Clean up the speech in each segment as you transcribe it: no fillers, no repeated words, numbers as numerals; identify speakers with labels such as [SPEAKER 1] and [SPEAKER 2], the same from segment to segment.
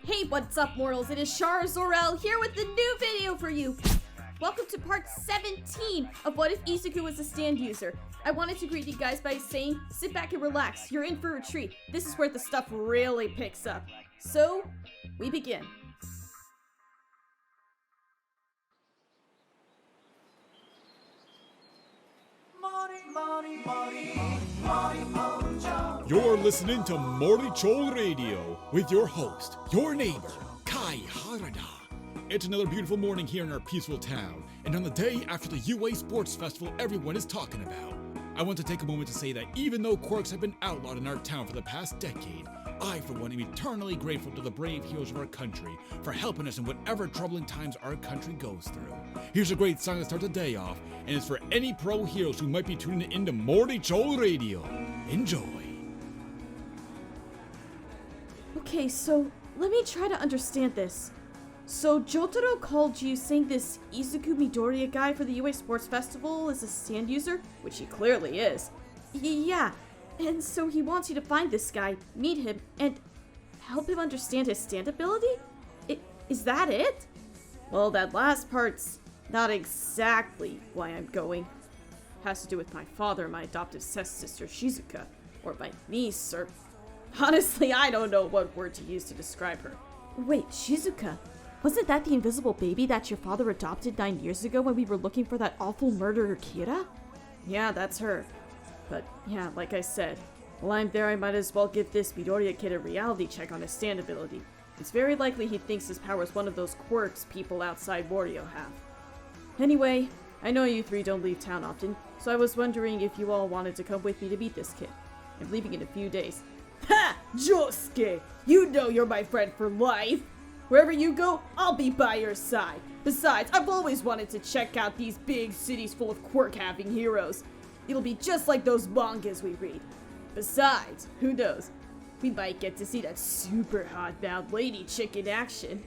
[SPEAKER 1] Hey, what's up, mortals? It is Chara Zor-el here with the new video for you. Welcome to part 17 of What If Izuku was a stand user. I wanted to greet you guys by saying, sit back and relax. You're in for a treat. This is where the stuff really picks up. So, we begin.
[SPEAKER 2] You're listening to Moricho Radio with your host, your neighbor, Kai Harada. It's another beautiful morning here in our peaceful town, and on the day after the UA Sports Festival everyone is talking about. I want to take a moment to say that even though quirks have been outlawed in our town for the past decade, I, for one, am eternally grateful to the brave heroes of our country for helping us in whatever troubling times our country goes through. Here's a great song to start the day off, and it's for any pro heroes who might be tuning into Moricho Radio. Enjoy.
[SPEAKER 1] Okay, so let me try to understand this. So Jotaro called you saying this Izuku Midoriya guy for the UA Sports Festival is a stand user, which he clearly is. Yeah, and so he wants you to find this guy, meet him, and help him understand his stand ability? Is that it? Well, that last part's not exactly why I'm going. Has to do with my father, my adopted sister Shizuka, or my niece, or... Honestly, I don't know what word to use to describe her. Wait, Shizuka? Wasn't that the invisible baby that your father adopted 9 years ago when we were looking for that awful murderer Kira? Yeah, that's her. But yeah, like I said, while I'm there I might as well give this Midoriya kid a reality check on his stand ability. It's very likely he thinks his power is one of those quirks people outside Wario have. Anyway, I know you three don't leave town often, so I was wondering if you all wanted to come with me to meet this kid. I'm leaving in a few days. Ha! Josuke! You know you're my friend for life! Wherever you go, I'll be by your side. Besides, I've always wanted to check out these big cities full of quirk-having heroes. It'll be just like those mangas we read. Besides, who knows? We might get to see that super hot-bound lady chick in action.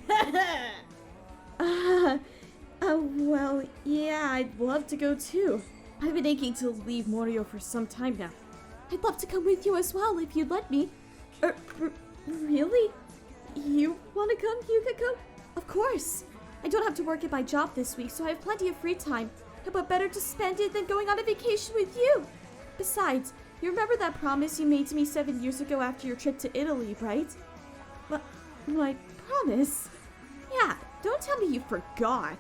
[SPEAKER 1] Well, yeah, I'd love to go too. I've been aching to leave Morio for some time now. I'd love to come with you as well if you'd let me. Really? You want to come, Yukiko? Of course. I don't have to work at my job this week, so I have plenty of free time. And what better to spend it than going on a vacation with you? Besides, you remember that promise you made to me 7 years ago after your trip to Italy, right? My promise? Yeah, don't tell me you forgot.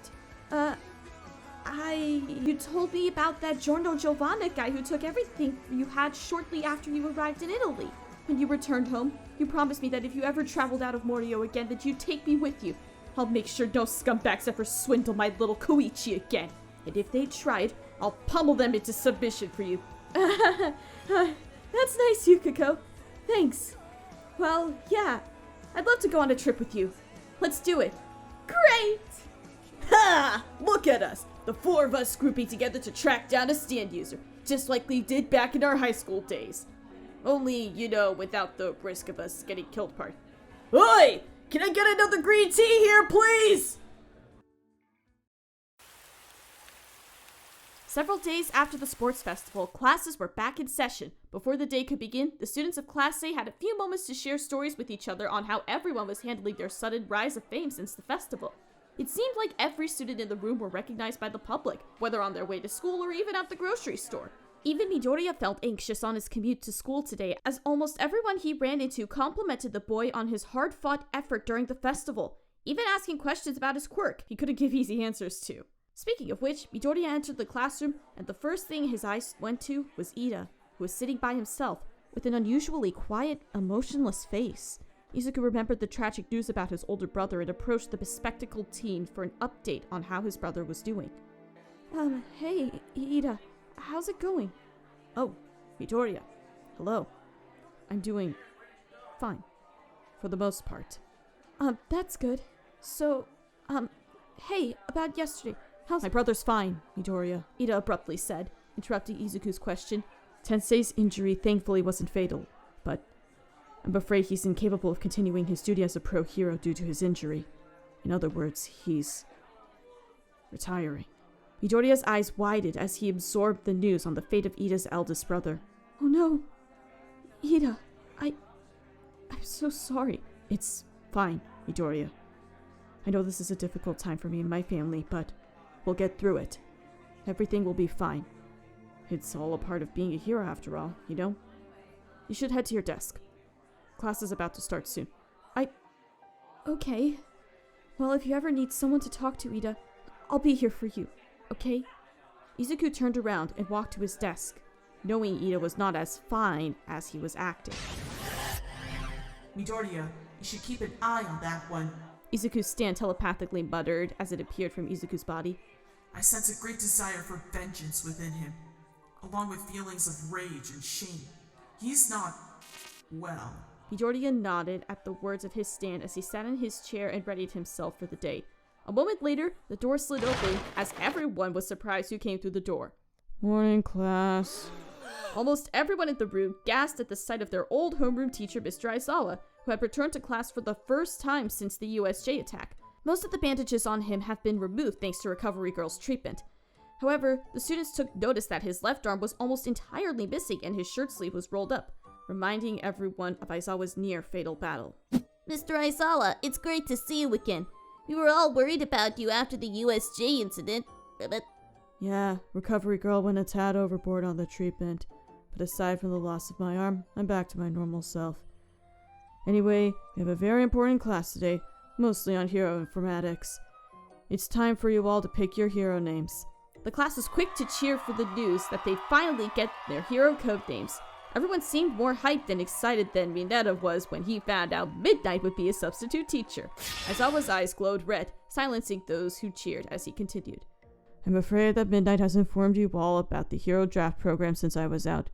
[SPEAKER 1] You told me about that Giorno Giovanna guy who took everything you had shortly after you arrived in Italy. When you returned home, you promised me that if you ever traveled out of Morio again, that you'd take me with you. I'll make sure no scumbags ever swindle my little Koichi again. And if they tried, I'll pummel them into submission for you. That's nice, Yukiko. Thanks. Well, yeah, I'd love to go on a trip with you. Let's do it. Great! Ha! Look at us! The four of us grouping together to track down a stand user, just like we did back in our high school days. Only, you know, without the risk of us getting killed part. Oi! Can I get another green tea here, please? Several days after the sports festival, classes were back in session. Before the day could begin, the students of Class A had a few moments to share stories with each other on how everyone was handling their sudden rise of fame since the festival. It seemed like every student in the room were recognized by the public, whether on their way to school or even at the grocery store. Even Midoriya felt anxious on his commute to school today, as almost everyone he ran into complimented the boy on his hard-fought effort during the festival, even asking questions about his quirk he couldn't give easy answers to. Speaking of which, Midoriya entered the classroom, and the first thing his eyes went to was Ida, who was sitting by himself, with an unusually quiet, emotionless face. Izuku remembered the tragic news about his older brother and approached the bespectacled teen for an update on how his brother was doing. Hey, Ida. How's it going? Oh, Midoriya. Hello. I'm doing fine. For the most part. That's good. So, hey, about yesterday. How's... My brother's fine, Midoriya, Ida abruptly said, interrupting Izuku's question. Tensei's injury thankfully wasn't fatal, but I'm afraid he's incapable of continuing his duty as a pro hero due to his injury. In other words, he's retiring. Midoriya's eyes widened as he absorbed the news on the fate of Ida's eldest brother. Oh no! Ida, I'm so sorry. It's fine. Midoriya, I know this is a difficult time for me and my family, but we'll get through it. Everything will be fine. It's all a part of being a hero after all, you know? You should head to your desk. Class is about to start soon. Okay. Well, if you ever need someone to talk to, Ida, I'll be here for you, okay? Izuku turned around and walked to his desk, knowing Ida was not as fine as he was acting.
[SPEAKER 3] Midoriya, you should keep an eye on that one.
[SPEAKER 1] Izuku's stand telepathically muttered as it appeared from Izuku's body.
[SPEAKER 3] I sense a great desire for vengeance within him, along with feelings of rage and shame. He's not well.
[SPEAKER 1] Midoriya nodded at the words of his stand as he sat in his chair and readied himself for the day. A moment later, the door slid open as everyone was surprised who came through the door. Morning, class. Almost everyone in the room gasped at the sight of their old homeroom teacher, Mr. Aizawa, who had returned to class for the first time since the USJ attack. Most of the bandages on him have been removed thanks to Recovery Girl's treatment. However, the students took notice that his left arm was almost entirely missing and his shirt sleeve was rolled up, reminding everyone of Aizawa's near-fatal battle.
[SPEAKER 4] Mr. Aizawa, it's great to see you again. We were all worried about you after the USJ incident, but...
[SPEAKER 1] Yeah, Recovery Girl went a tad overboard on the treatment, but aside from the loss of my arm, I'm back to my normal self. Anyway, we have a very important class today, mostly on hero informatics. It's time for you all to pick your hero names. The class was quick to cheer for the news that they finally get their hero code names. Everyone seemed more hyped and excited than Mineta was when he found out Midnight would be a substitute teacher. Aizawa's eyes glowed red, silencing those who cheered as he continued. I'm afraid that Midnight has informed you all about the hero draft program since I was out.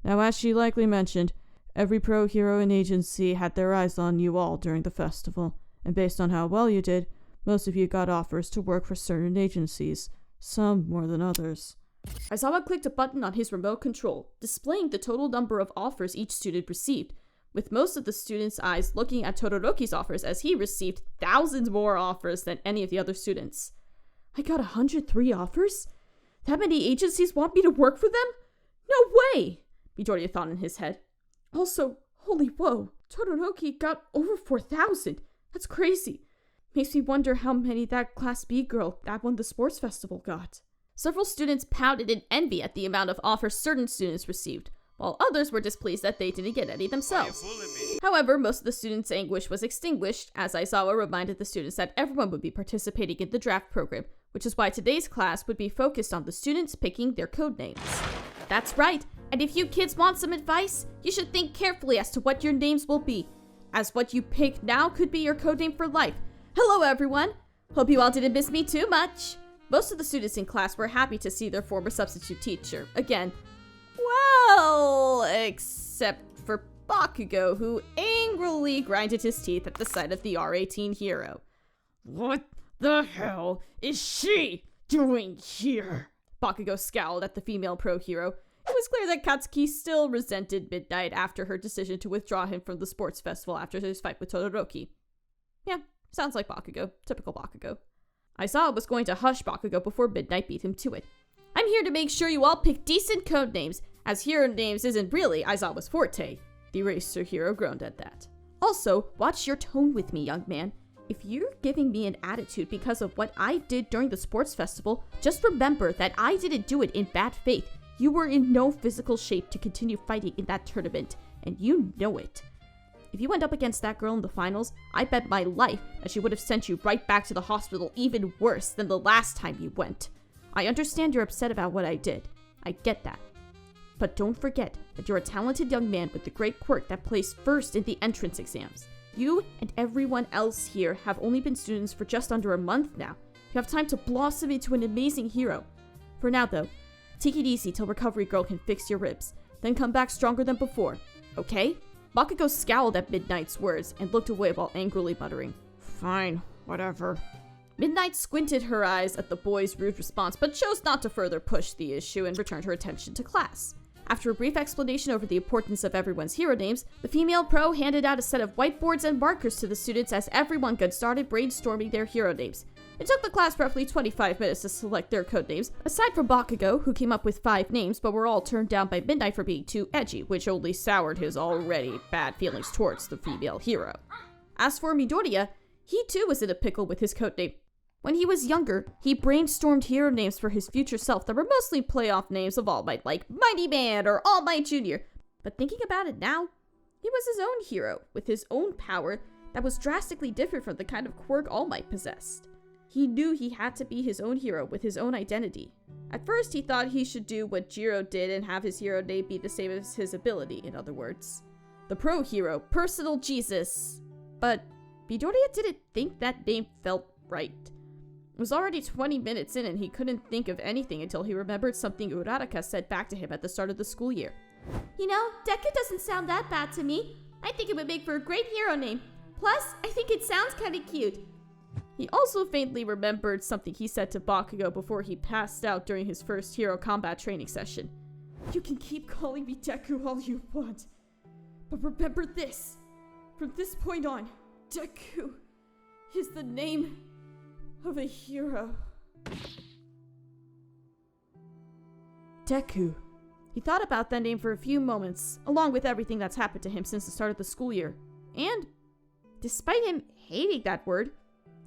[SPEAKER 1] Now, as she likely mentioned, every pro hero and agency had their eyes on you all during the festival, and based on how well you did, most of you got offers to work for certain agencies, some more than others. Aizawa clicked a button on his remote control, displaying the total number of offers each student received, with most of the students' eyes looking at Todoroki's offers as he received thousands more offers than any of the other students. I got 103 offers? That many agencies want me to work for them? No way! Midoriya thought in his head. Also, holy whoa, Todoroki got over 4,000. That's crazy. Makes me wonder how many that Class B girl that won the sports festival got. Several students pouted in envy at the amount of offers certain students received, while others were displeased that they didn't get any themselves. However, most of the students' anguish was extinguished as Aizawa reminded the students that everyone would be participating in the draft program, which is why today's class would be focused on the students picking their code names. That's right, and if you kids want some advice, you should think carefully as to what your names will be, as what you pick now could be your code name for life. Hello everyone! Hope you all didn't miss me too much! Most of the students in class were happy to see their former substitute teacher again. Well, except for Bakugo, who angrily grinded his teeth at the sight of the R18 hero. What the hell is she doing here? Bakugo scowled at the female pro hero. It was clear that Katsuki still resented Midnight after her decision to withdraw him from the sports festival after his fight with Todoroki. Yeah, sounds like Bakugo. Typical Bakugo. Aizawa was going to hush Bakugo before Midnight beat him to it. I'm here to make sure you all pick decent code names, as hero names isn't really Aizawa's forte. The racer hero groaned at that. Also, watch your tone with me, young man. If you're giving me an attitude because of what I did during the sports festival, just remember that I didn't do it in bad faith. You were in no physical shape to continue fighting in that tournament, and you know it. If you went up against that girl in the finals, I bet my life that she would have sent you right back to the hospital even worse than the last time you went. I understand you're upset about what I did. I get that. But don't forget that you're a talented young man with the great quirk that placed first in the entrance exams. You and everyone else here have only been students for just under a month now. You have time to blossom into an amazing hero. For now though, take it easy till Recovery Girl can fix your ribs, then come back stronger than before, okay? Bakugo scowled at Midnight's words and looked away while angrily muttering, Fine, whatever. Midnight squinted her eyes at the boy's rude response, but chose not to further push the issue and returned her attention to class. After a brief explanation over the importance of everyone's hero names, the female pro handed out a set of whiteboards and markers to the students as everyone got started brainstorming their hero names. It took the class roughly 25 minutes to select their code names, aside from Bakugo, who came up with 5 names but were all turned down by Midnight for being too edgy, which only soured his already bad feelings towards the female hero. As for Midoriya, He too was in a pickle with his codename. When he was younger, he brainstormed hero names for his future self that were mostly playoff names of All Might, like Mighty Man or All Might Jr. But thinking about it now, he was his own hero, with his own power that was drastically different from the kind of quirk All Might possessed. He knew he had to be his own hero with his own identity. At first, he thought he should do what Jiro did and have his hero name be the same as his ability, in other words. The pro hero, Personal Jesus. But Midoriya didn't think that name felt right. It was already 20 minutes in and he couldn't think of anything until he remembered something Uraraka said back to him at the start of the school year.
[SPEAKER 4] You know, Deku doesn't sound that bad to me. I think it would make for a great hero name. Plus, I think it sounds kinda cute.
[SPEAKER 1] He also faintly remembered something he said to Bakugo before he passed out during his first hero combat training session. You can keep calling me Deku all you want, but remember this. From this point on, Deku is the name of a hero. Deku. He thought about that name for a few moments, along with everything that's happened to him since the start of the school year. And, despite him hating that word,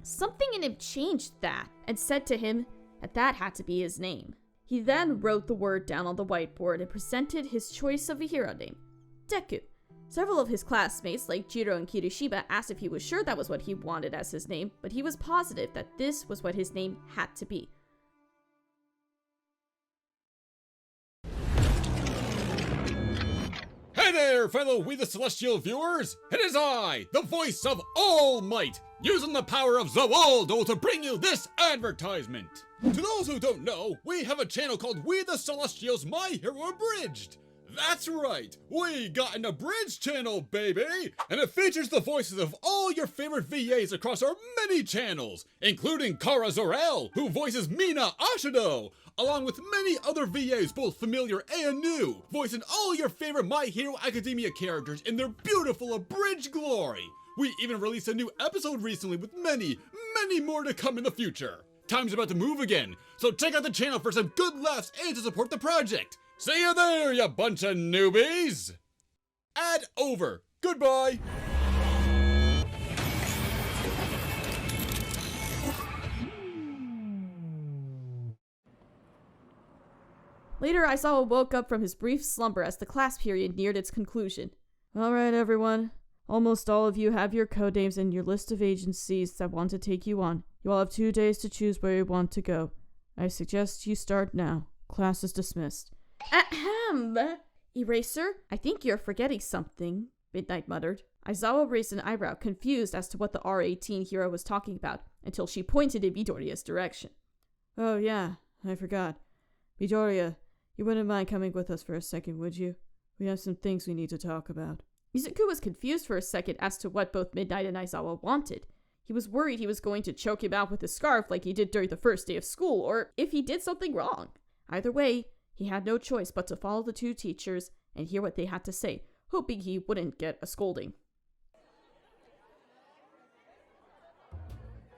[SPEAKER 1] something in him changed that and said to him that that had to be his name. He then wrote the word down on the whiteboard and presented his choice of a hero name, Deku. Several of his classmates, like Jiro and Kirishima, asked if he was sure that was what he wanted as his name, but he was positive that this was what his name had to be.
[SPEAKER 2] Hey there, fellow We the Celestial viewers! It is I, the voice of All Might, using the power of Zawaldo to bring you this advertisement. To those who don't know, we have a channel called We the Celestials My Hero Abridged. That's right, we got an abridged channel, baby! And it features the voices of all your favorite VAs across our many channels, including Kara Zor-el, who voices Mina Ashido, along with many other VAs, both familiar and new, voicing all your favorite My Hero Academia characters in their beautiful abridged glory. We even released a new episode recently with many, many more to come in the future. Time's about to move again, so check out the channel for some good laughs and to support the project. See you there, you bunch of newbies! Ad over. Goodbye!
[SPEAKER 1] Later, Aizawa woke up from his brief slumber as the class period neared its conclusion. Alright, everyone. Almost all of you have your codenames and your list of agencies that want to take you on. You all have 2 days to choose where you want to go. I suggest you start now. Class is dismissed. Ahem! Eraser, I think you're forgetting something, Midnight muttered. Aizawa raised an eyebrow, confused as to what the R18 hero was talking about, until she pointed in Midoriya's direction. Oh yeah, I forgot. Midoriya, you wouldn't mind coming with us for a second, would you? We have some things we need to talk about. Izuku was confused for a second as to what both Midnight and Aizawa wanted. He was worried he was going to choke him out with his scarf like he did during the first day of school, or if he did something wrong. Either way, he had no choice but to follow the two teachers and hear what they had to say, hoping he wouldn't get a scolding.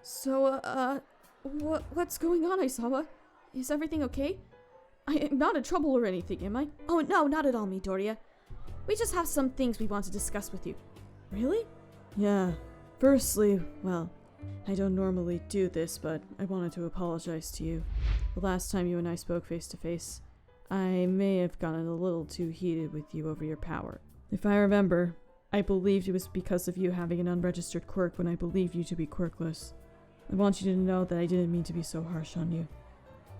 [SPEAKER 1] So, what's going on, Aizawa? Is everything okay? I am not in trouble or anything, am I? Oh, no, not at all, Midoriya. We just have some things we want to discuss with you. Really? Yeah. Firstly, well, I don't normally do this, but I wanted to apologize to you. The last time you and I spoke face to face, I may have gotten a little too heated with you over your power. If I remember, I believed it was because of you having an unregistered quirk when I believed you to be quirkless. I want you to know that I didn't mean to be so harsh on you.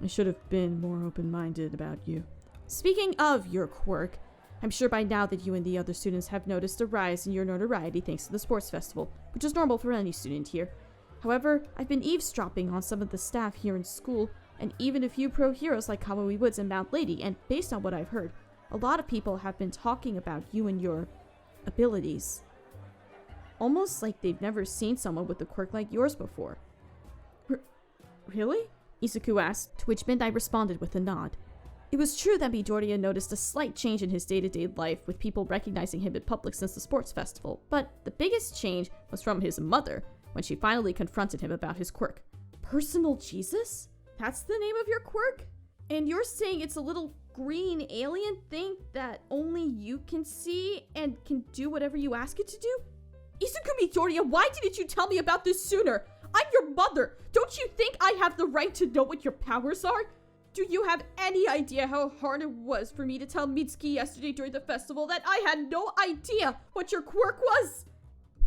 [SPEAKER 1] I should have been more open-minded about you. Speaking of your quirk, I'm sure by now that you and the other students have noticed a rise in your notoriety thanks to the sports festival, which is normal for any student here. However, I've been eavesdropping on some of the staff here in school, and even a few pro heroes like Kamui Woods and Mount Lady, and based on what I've heard, a lot of people have been talking about you and your abilities. Almost like they've never seen someone with a quirk like yours before. Really? Izuku asked, to which Midnight responded with a nod. It was true that Midoriya noticed a slight change in his day-to-day life, with people recognizing him in public since the sports festival, but the biggest change was from his mother, when she finally confronted him about his quirk. Personal Jesus? That's the name of your quirk? And you're saying it's a little green alien thing that only you can see and can do whatever you ask it to do? Izuku Midoriya, why didn't you tell me about this sooner? I'm your mother. Don't you think I have the right to know what your powers are? Do you have any idea how hard it was for me to tell Mitsuki yesterday during the festival that I had no idea what your quirk was?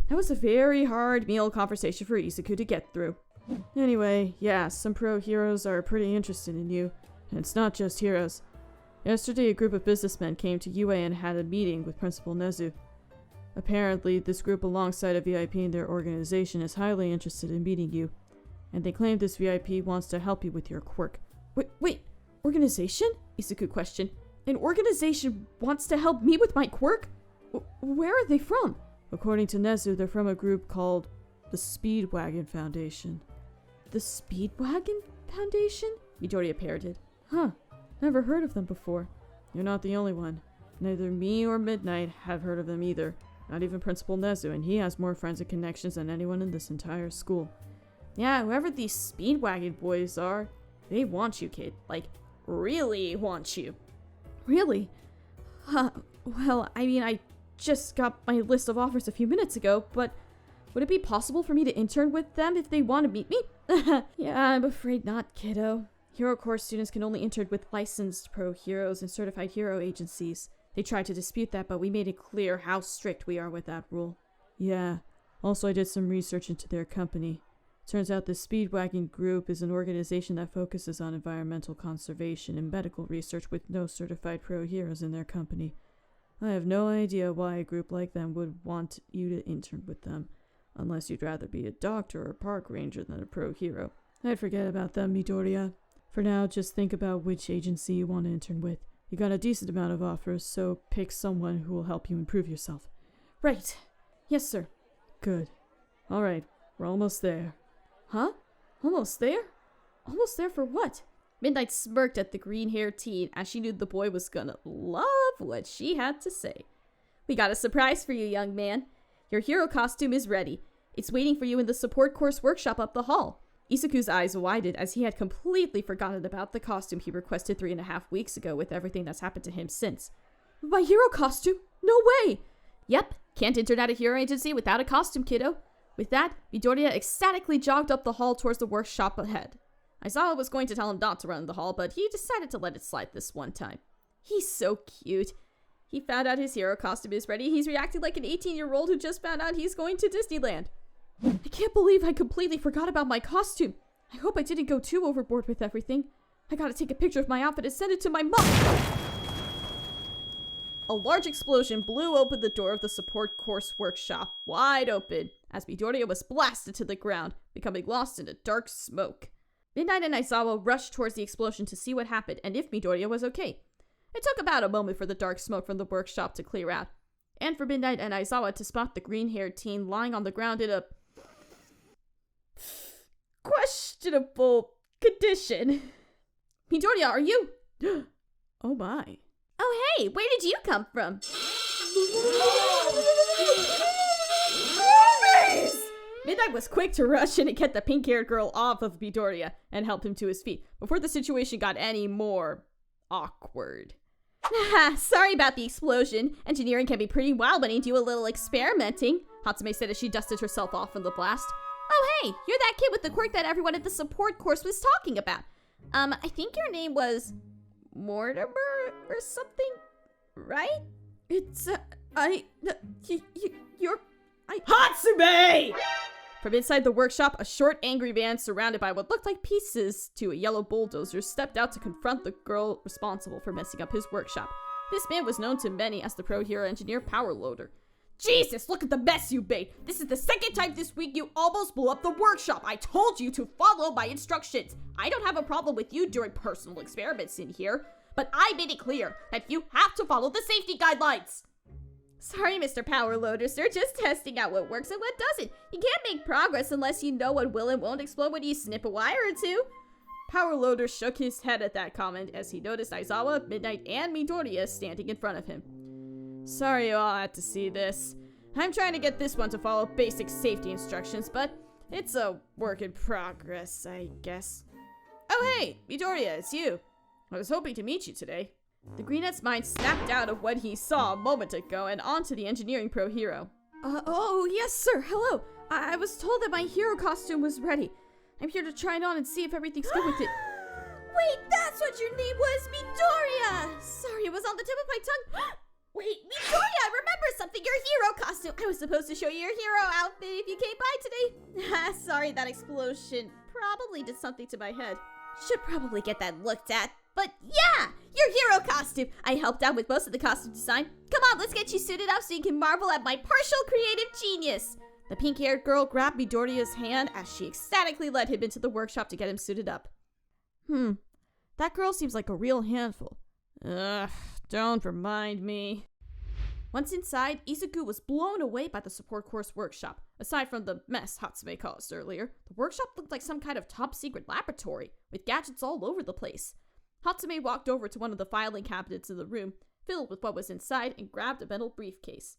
[SPEAKER 1] That was a very hard meal conversation for Izuku to get through. Anyway, yeah, some pro heroes are pretty interested in you. And it's not just heroes. Yesterday, a group of businessmen came to UA and had a meeting with Principal Nezu. Apparently, this group alongside a VIP in their organization is highly interested in meeting you. And they claim this VIP wants to help you with your quirk. Wait, organization? Izuku questioned. An organization wants to help me with my quirk? Where are they from? According to Nezu, they're from a group called the Speedwagon Foundation. The Speedwagon Foundation? Midoriya parroted. Huh, never heard of them before. You're not the only one. Neither me or Midnight have heard of them either. Not even Principal Nezu, and he has more friends and connections than anyone in this entire school. Yeah, whoever these Speedwagon boys are, they want you, kid. Like, really want you. Really? Well, I mean, I just got my list of offers a few minutes ago, but would it be possible for me to intern with them if they want to meet me? Yeah, I'm afraid not, kiddo. Hero Corps students can only intern with licensed pro heroes and certified hero agencies. They tried to dispute that, but we made it clear how strict we are with that rule. Yeah. Also, I did some research into their company. Turns out the Speedwagon Group is an organization that focuses on environmental conservation and medical research with no certified pro heroes in their company. I have no idea why a group like them would want you to intern with them, unless you'd rather be a doctor or park ranger than a pro hero. I'd forget about them, Midoriya. For now, just think about which agency you want to intern with. You got a decent amount of offers, so pick someone who will help you improve yourself. Right. Yes, sir. Good. Alright, we're almost there. Huh? Almost there? Almost there for what? Midnight smirked at the green-haired teen as she knew the boy was gonna love what she had to say. We got a surprise for you, young man. Your hero costume is ready. It's waiting for you in the support course workshop up the hall. Izuku's eyes widened as he had completely forgotten about the costume he requested 3.5 weeks ago with everything that's happened to him since. My hero costume? No way! Yep, can't intern at a hero agency without a costume, kiddo. With that, Midoriya ecstatically jogged up the hall towards the workshop ahead. Aizawa was going to tell him not to run the hall, but he decided to let it slide this one time. He's so cute. He found out his hero costume is ready. He's reacting like an 18-year-old who just found out he's going to Disneyland. I can't believe I completely forgot about my costume. I hope I didn't go too overboard with everything. I gotta take a picture of my outfit and send it to my mom. A large explosion blew open the door of the support course workshop, wide open, as Midoriya was blasted to the ground, becoming lost in a dark smoke. Midnight and Aizawa rushed towards the explosion to see what happened and if Midoriya was okay. It took about a moment for the dark smoke from the workshop to clear out, and for Midnight and Aizawa to spot the green-haired teen lying on the ground in a questionable condition. Midoriya, are you? Oh my.
[SPEAKER 4] Oh hey, where did you come from?
[SPEAKER 1] Midnight was quick to rush in and get the pink-haired girl off of Midoriya and help him to his feet before the situation got any more awkward.
[SPEAKER 4] Sorry about the explosion. Engineering can be pretty wild when you do a little experimenting,
[SPEAKER 1] Hatsume said as she dusted herself off from the blast.
[SPEAKER 4] Oh hey, you're that kid with the quirk that everyone at the support course was talking about. I think your name was Mortimer or something, right?
[SPEAKER 1] It's, you're... Hatsume! From inside the workshop, a short, angry man surrounded by what looked like pieces to a yellow bulldozer stepped out to confront the girl responsible for messing up his workshop. This man was known to many as the pro hero engineer Power Loader. Jesus, look at the mess you made! This is the second time this week you almost blew up the workshop! I told you to follow my instructions! I don't have a problem with you doing personal experiments in here, but I made it clear that you have to follow the safety guidelines!
[SPEAKER 4] Sorry, Mr. Power Loader, sir. Just testing out what works and what doesn't. You can't make progress unless you know what will and won't explode when you snip a wire or two.
[SPEAKER 1] Power Loader shook his head at that comment as he noticed Aizawa, Midnight, and Midoriya standing in front of him. Sorry you all had to see this. I'm trying to get this one to follow basic safety instructions, but it's a work in progress, I guess. Oh hey, Midoriya, it's you. I was hoping to meet you today. The Greenette's mind snapped out of what he saw a moment ago and onto the engineering pro hero. Oh, yes, sir. Hello. I was told that my hero costume was ready. I'm here to try it on and see if everything's good with it.
[SPEAKER 4] Wait, that's what your name was, Midoriya! Sorry, it was on the tip of my tongue. Wait, Midoriya, I remember something, your hero costume. I was supposed to show you your hero outfit if you came by today. Sorry, that explosion probably did something to my head. Should probably get that looked at. But yeah, your hero costume. I helped out with most of the costume design. Come on, let's get you suited up so you can marvel at my partial creative genius.
[SPEAKER 1] The pink-haired girl grabbed Midoriya's hand as she ecstatically led him into the workshop to get him suited up. That girl seems like a real handful. Ugh, don't remind me. Once inside, Izuku was blown away by the support course workshop. Aside from the mess Hatsume caused earlier, the workshop looked like some kind of top-secret laboratory, with gadgets all over the place. Hatsume walked over to one of the filing cabinets in the room, filled with what was inside, and grabbed a metal briefcase.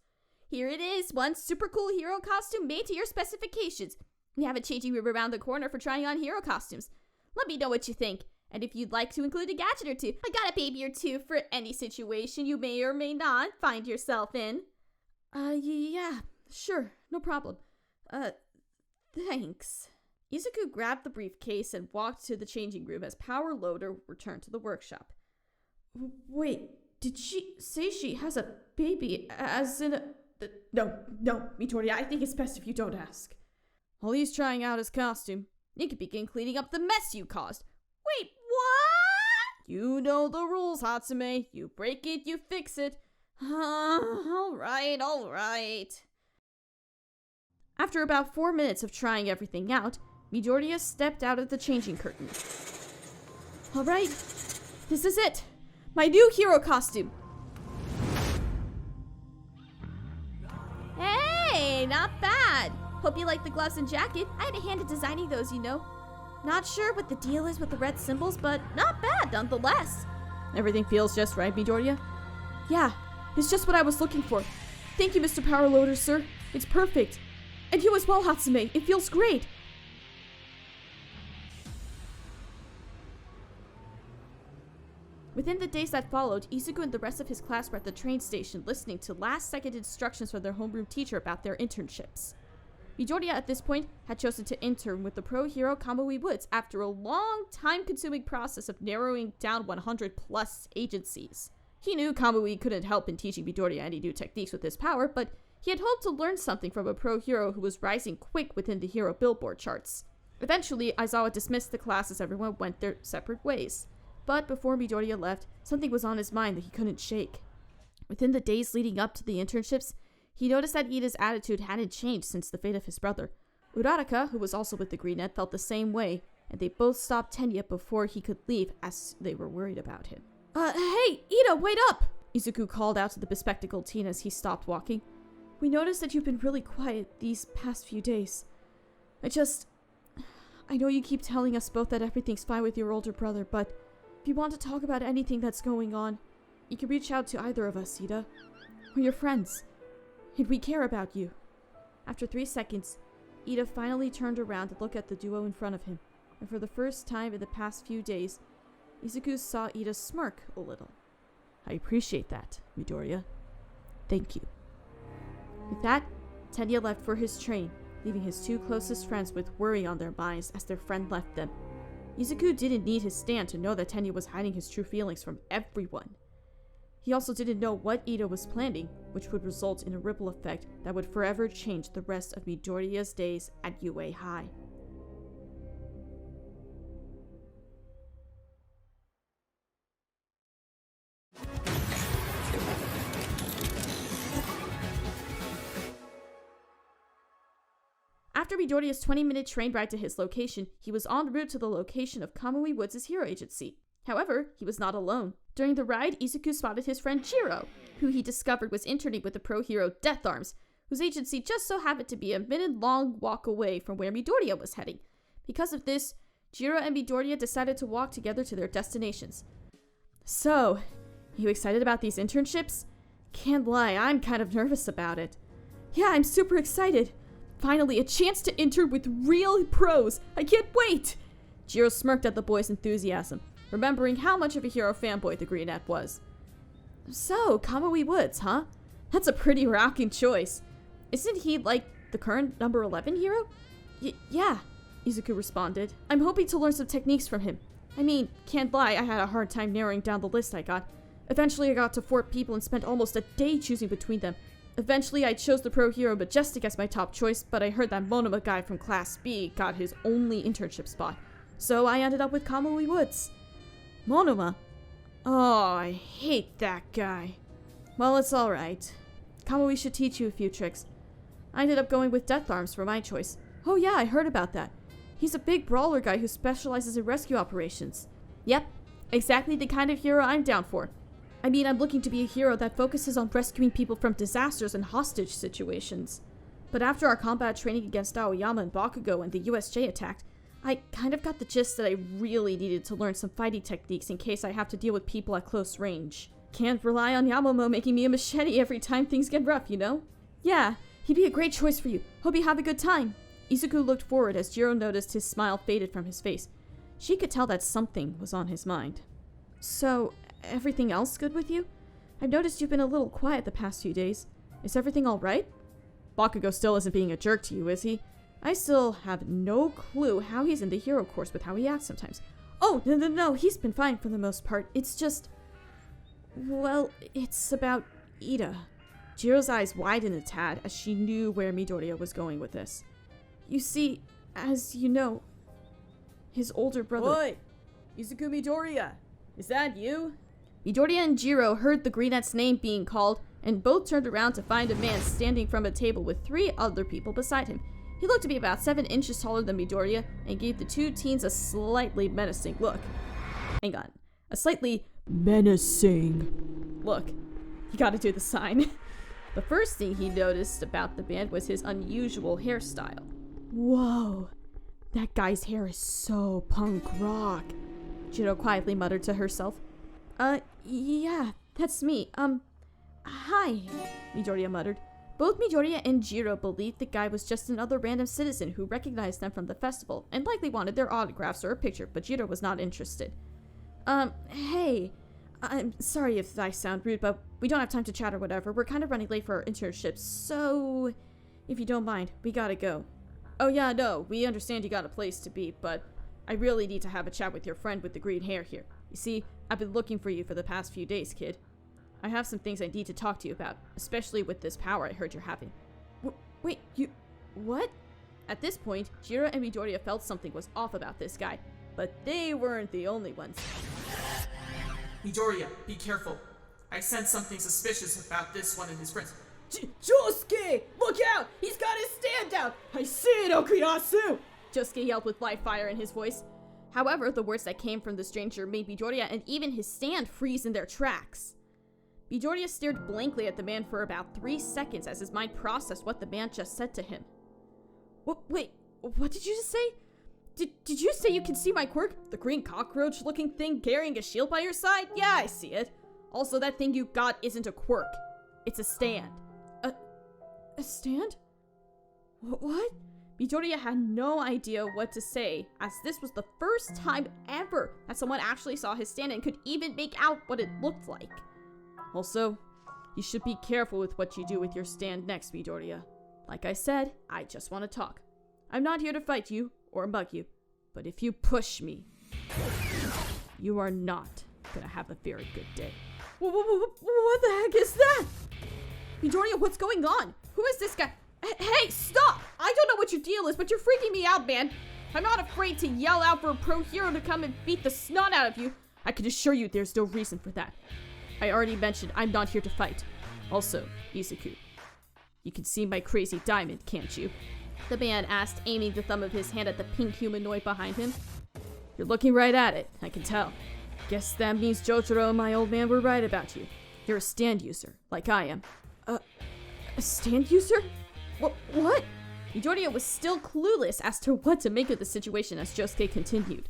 [SPEAKER 4] Here it is, one super cool hero costume made to your specifications. We have a changing room around the corner for trying on hero costumes. Let me know what you think, and if you'd like to include a gadget or two, I got a baby or two for any situation you may or may not find yourself in.
[SPEAKER 1] Yeah, sure, no problem. Thanks. Izuku grabbed the briefcase and walked to the changing room as Power Loader returned to the workshop. Wait, did she say she has a baby as in a... No, Midoriya, I think it's best if you don't ask. While he's trying out his costume, you can begin cleaning up the mess you caused.
[SPEAKER 4] Wait, what?
[SPEAKER 1] You know the rules, Hatsume. You break it, you fix it. All right. After about 4 minutes of trying everything out, Midoriya stepped out of the changing curtain. All right, this is it. My new hero costume.
[SPEAKER 4] Hey, not bad. Hope you like the gloves and jacket. I had a hand in designing those, you know. Not sure what the deal is with the red symbols, but not bad nonetheless.
[SPEAKER 1] Everything feels just right, Midoriya? Yeah, it's just what I was looking for. Thank you, Mr. Power Loader, sir. It's perfect. And you as well, Hatsume. It feels great. Within the days that followed, Izuku and the rest of his class were at the train station listening to last-second instructions from their homeroom teacher about their internships. Midoriya at this point had chosen to intern with the pro-hero Kamui Woods after a long, time-consuming process of narrowing down 100-plus agencies. He knew Kamui couldn't help in teaching Midoriya any new techniques with his power, but he had hoped to learn something from a pro-hero who was rising quick within the hero billboard charts. Eventually, Aizawa dismissed the class as everyone went their separate ways. But before Midoriya left, something was on his mind that he couldn't shake. Within the days leading up to the internships, he noticed that Ida's attitude hadn't changed since the fate of his brother. Uraraka, who was also with the Greenette, felt the same way, and they both stopped Tenya before he could leave as they were worried about him. Hey, Ida, wait up! Izuku called out to the bespectacled teen as he stopped walking. We noticed that you've been really quiet these past few days. I know you keep telling us both that everything's fine with your older brother, but if you want to talk about anything that's going on, you can reach out to either of us, Ida. We're your friends, and we care about you. After 3 seconds, Ida finally turned around to look at the duo in front of him, and for the first time in the past few days, Izuku saw Ida smirk a little. I appreciate that, Midoriya. Thank you. With that, Tenya left for his train, leaving his two closest friends with worry on their minds as their friend left them. Izuku didn't need his stand to know that Tenya was hiding his true feelings from everyone. He also didn't know what Ida was planning, which would result in a ripple effect that would forever change the rest of Midoriya's days at UA High. After Midoriya's 20-minute train ride to his location, he was en route to the location of Kamui Woods' hero agency. However, he was not alone. During the ride, Izuku spotted his friend Jiro, who he discovered was interning with the pro-hero Death Arms, whose agency just so happened to be a minute-long walk away from where Midoriya was heading. Because of this, Jiro and Midoriya decided to walk together to their destinations. So, you excited about these internships? Can't lie, I'm kind of nervous about it. Yeah, I'm super excited. Finally, a chance to intern with real pros. I can't wait! Jiro smirked at the boy's enthusiasm, remembering how much of a hero fanboy the Greenette was. So, Kamui Woods, huh? That's a pretty rocking choice. Isn't he, like, the current number 11 hero? Yeah, Izuku responded. I'm hoping to learn some techniques from him. I mean, can't lie, I had a hard time narrowing down the list I got. Eventually I got to 4 people and spent almost a day choosing between them. Eventually I chose the pro hero Majestic as my top choice, but I heard that Monoma guy from Class B got his only internship spot. So I ended up with Kamui Woods. Monoma? Oh, I hate that guy. Well, it's alright. Kamui should teach you a few tricks. I ended up going with Death Arms for my choice. Oh yeah, I heard about that. He's a big brawler guy who specializes in rescue operations. Yep, exactly the kind of hero I'm down for. I mean, I'm looking to be a hero that focuses on rescuing people from disasters and hostage situations. But after our combat training against Aoyama and Bakugo and the USJ attacked, I kind of got the gist that I really needed to learn some fighting techniques in case I have to deal with people at close range. Can't rely on Yamamo making me a machete every time things get rough, you know? Yeah, he'd be a great choice for you. Hope you have a good time. Izuku looked forward as Jiro noticed his smile faded from his face. She could tell that something was on his mind. So, everything else good with you? I've noticed you've been a little quiet the past few days. Is everything alright? Bakugo still isn't being a jerk to you, is he? I still have no clue how he's in the hero course with how he acts sometimes. Oh, no, he's been fine for the most part. It's just... well, it's about Ida. Jiro's eyes widened a tad as she knew where Midoriya was going with this. You see, as you know, his older brother...
[SPEAKER 5] Oi! Izuku Midoriya! Is that you?
[SPEAKER 1] Midoriya and Jiro heard the greenette's name being called, and both turned around to find a man standing from a table with 3 other people beside him. He looked to be about 7 inches taller than Midoriya, and gave the 2 teens a slightly menacing look. Hang on. A slightly menacing look. You gotta do the sign. The first thing he noticed about the man was his unusual hairstyle. Whoa. That guy's hair is so punk rock. Jiro quietly muttered to herself. Yeah, that's me. Hi, Midoriya muttered. Both Midoriya and Jiro believed the guy was just another random citizen who recognized them from the festival and likely wanted their autographs or a picture, but Jiro was not interested. Hey. I'm sorry if I sound rude, but we don't have time to chat or whatever. We're kind of running late for our internship, so if you don't mind, we gotta go.
[SPEAKER 5] Oh yeah, no, we understand you got a place to be, but I really need to have a chat with your friend with the green hair here. You see, I've been looking for you for the past few days, kid. I have some things I need to talk to you about, especially with this power I heard you're having.
[SPEAKER 1] Wait, you... what?
[SPEAKER 5] At this point, Jiro and Midoriya felt something was off about this guy, but they weren't the only ones.
[SPEAKER 3] Midoriya, be careful. I sense something suspicious about this one and his friends.
[SPEAKER 5] Josuke! Look out! He's got his stand down! I see it, Okuyasu! Josuke yelled with live fire in his voice. However, the words that came from the stranger made Midoriya and even his stand freeze in their tracks. Midoriya stared blankly at the man for about 3 seconds as his mind processed what the man just said to him. Wait, what did you just say? Did you say you can see my quirk? The green cockroach-looking thing carrying a shield by your side? Yeah, I see it. Also, that thing you got isn't a quirk. It's a stand. A stand? What? Midoriya had no idea what to say, as this was the first time ever that someone actually saw his stand and could even make out what it looked like. Also, you should be careful with what you do with your stand next, Midoriya. Like I said, I just want to talk. I'm not here to fight you or mug you, but if you push me, you are not gonna have a very good day. What the heck is that? Midoriya, what's going on? Who is this guy? Hey, stop! I don't know what your deal is, but you're freaking me out, man. I'm not afraid to yell out for a pro hero to come and beat the snot out of you. I can assure you there's no reason for that. I already mentioned I'm not here to fight. Also, Izuku, you can see my crazy diamond, can't you? The man asked, aiming the thumb of his hand at the pink humanoid behind him. You're looking right at it, I can tell. Guess that means Jotaro and my old man were right about you. You're a stand user, like I am. A stand user? What? Midoriya was still clueless as to what to make of the situation as Josuke continued.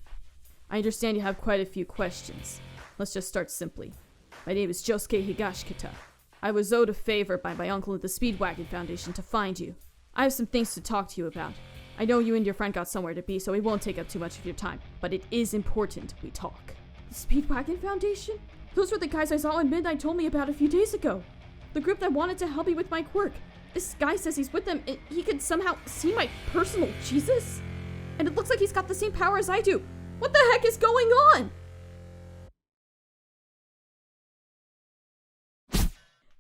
[SPEAKER 5] I understand you have quite a few questions. Let's just start simply. My name is Josuke Higashikata. I was owed a favor by my uncle at the Speedwagon Foundation to find you. I have some things to talk to you about. I know you and your friend got somewhere to be, so it won't take up too much of your time, but it is important we talk. The Speedwagon Foundation? Those were the guys I saw when Midnight told me about a few days ago. The group that wanted to help me with my quirk.
[SPEAKER 1] This guy says he's with them, and he can somehow see my personal Jesus? And it looks like he's got the same power as I do. What the heck is going on?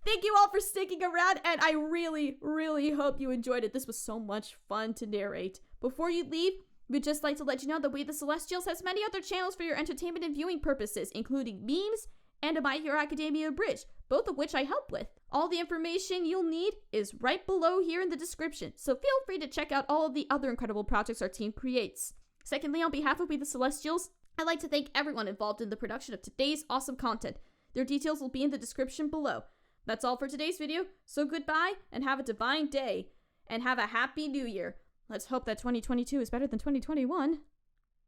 [SPEAKER 1] Thank you all for sticking around, and I really, really hope you enjoyed it. This was so much fun to narrate. Before you leave, we'd just like to let you know that We the Celestials has many other channels for your entertainment and viewing purposes, including memes and a My Hero Academia Abridged, both of which I help with. All the information you'll need is right below here in the description, so feel free to check out all of the other incredible projects our team creates. Secondly, on behalf of We the Celestials, I'd like to thank everyone involved in the production of today's awesome content. Their details will be in the description below. That's all for today's video, so goodbye and have a divine day, and have a happy new year. Let's hope that 2022 is better than 2021.